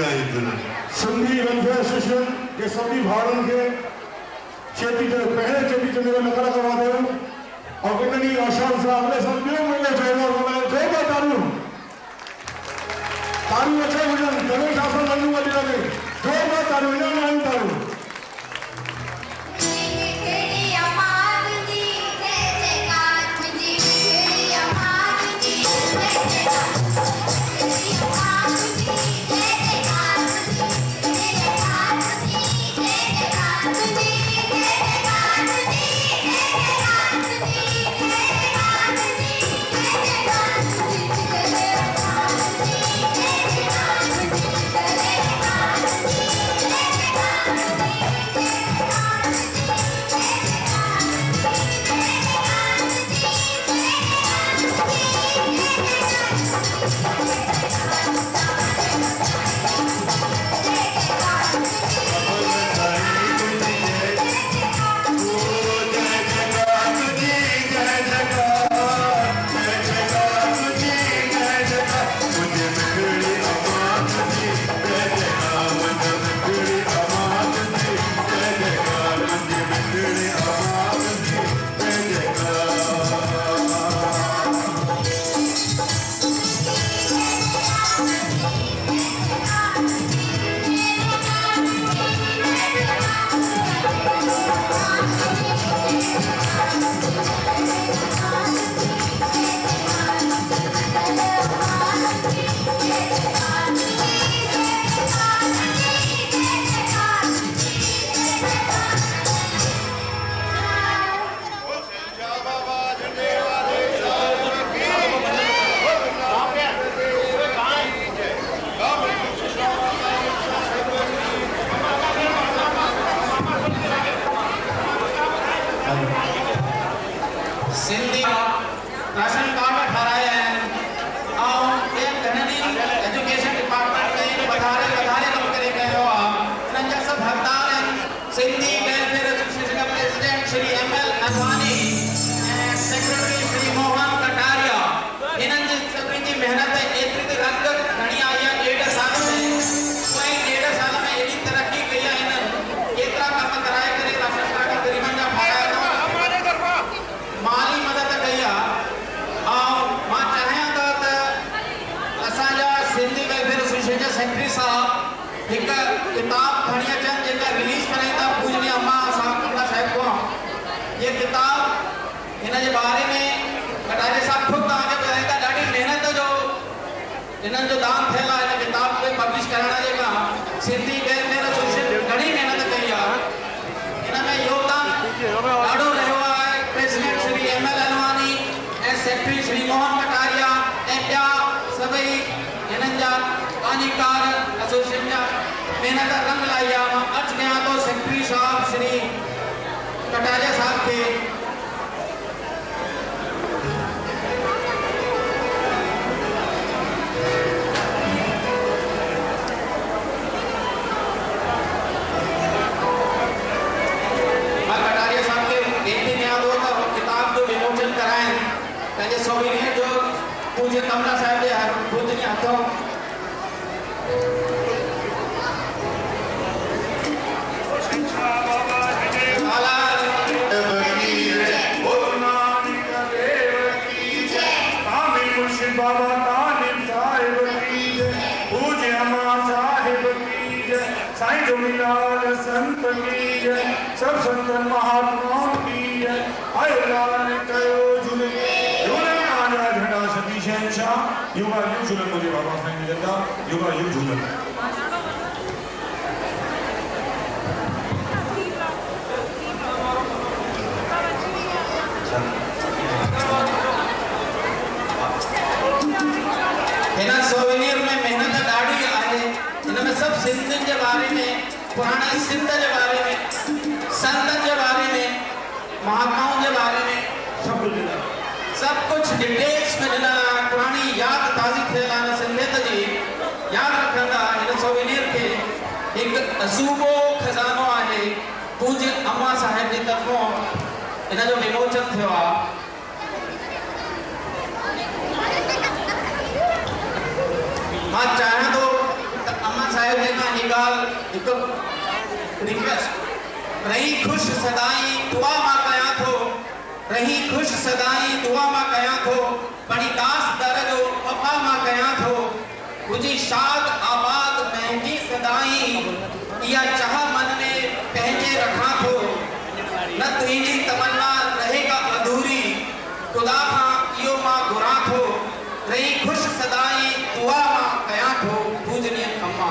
Sindhi welfare association के सभी भाइयों के चेटी जो पहले चेटी चंद में नकल करवा दे और इतनी आशा से अगले साल भी मिलने चाहिए और मैं जोगा तारू अच्छे मुझे गणेश आसन लल्लू वाली लगे जोगा तारू इन्हें नहीं तारू इन्हनि जो दान थियल आहे इन किताब खे पब्लिश करण जेका सिंधी वेलफेयर एसोसिएशन घणी महिनत कई आहे इन में योगदान ॾाढो रहियो आहे प्रेसिडेंट श्री एमएल अलवानी ऐं सेक्रेटरी श्री मोहन कटारिया ऐं ॿिया सभई हिननि जा पंहिंजी कार एसोसिएशन जा महिनत रंग लाई आहे। मां अर्ज़ु कयां थो सेक्रेटरी साहब श्री कटारिया साहब खे सोविनियर जो पूज्य कमला साहब के पूजनीय हथों आला साईं झूलेलाल संत की जय, सब संतन महात्माओं की जय। ऐलान कयो झूले झूलेलाल झंडा सती शहंशाह, युगा युग झूलन मुझे बाबा साईं जंदा, युगा युग झूलन। हिन सोवेनियर में मेहनत ॾाढी आहे। हिन में सब सिंधियुनि जे बारे में, पुराणे सिंध जे बारे में, संतनि जे बारे में, महात्माओं जे बारे में सब कुछ डिटेल्स में ॾिनल आहे। पुराणी याद ताज़ी थियल आहे सिंधियत जी। याद रखंदा हिन सोवेनियर खे हिकु असूबो खज़ानो आहे। पूज्य अम्मा साहिब जी तरफ़ों हिन जो विमोचन थियो आहे। मां चाहियां थो त अम्मा साहिब जे खां हीअ ॻाल्हि हिकु रिक्वेस्ट, रही ख़ुशि सदाई दुआ मां कयां थो, रही ख़ुशि सदाई दुआ मां कयां थो, बड़ी दास दर जो वफ़ा मां कयां थो, तुंहिंजी शाद आबाद महंगी सदाई, इहा चाह मन में पंहिंजे रखां थो, न तुंहिंजी तमन्ना रहेगा अधूरी, ख़ुदा खां इहो मां घुरां थो, रही ख़ुशि सदाई दुआ मां कयां थो, पूजनीय अम्मा।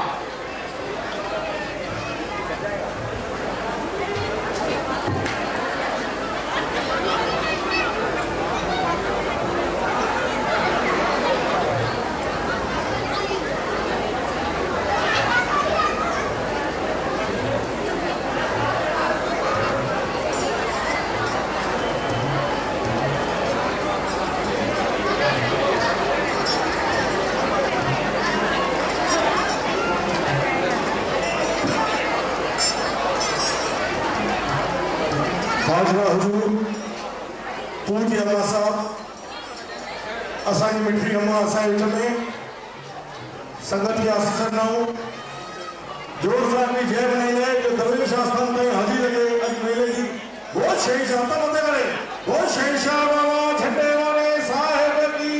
पूज्य अम्मा साहब, असांजी मिठी अम्मा असांजे विच में संगत जी आसीस ॾिनऊं, जोर सां बि जय मनाईंदा आहिनि जो दरवेश आस्थान ताईं हाज़िरी लॻे अॼु मेले जी। वो शहंशाह त मथे करे, वो शहंशाह बाबा झंडे वाले साहिब की,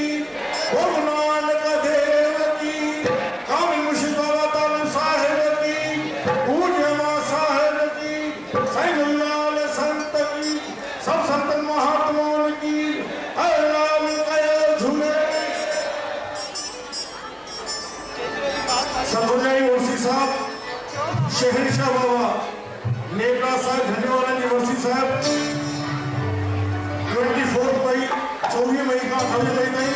वो नानक देव की, कामिल मुर्शिद बाबा तालिब साहिब की, पूज्य अम्मा साहिब की, साईं झूलेलाल संत की, सब संतन महात्माओं की। ऐलान कयो झूले सतुजाई वर्सी साहब, शहंशाह बाबा नेकड़ा साहब झंडे वाले जी वर्सी साहब 24 मई 24 मई का 28 मई ताईं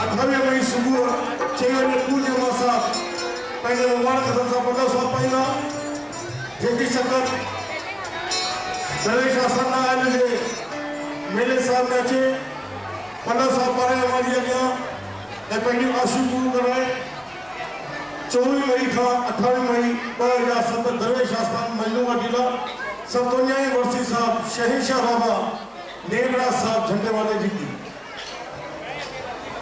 28 मई सुबुह 6 बजे पूज्य अम्मा साहब पंहिंजे मुबारक हथनि सां पलउ साहब पाईंदा। जेकी संगत दरवेश आस्थान न आयल हुजे मेले साहब में अचे, पलउ साहब पाराए अम्मा जी अॻियां ऐं पंहिंजूं आशूं पूरियूं कराए 24 मई खां 28 मई 2007 दरवेश आस्थान मजनूआ जिला सतोन्याई वर्सी साहब शहंशाह बाबा नेकड़ा साहब झंडे वाले जी की।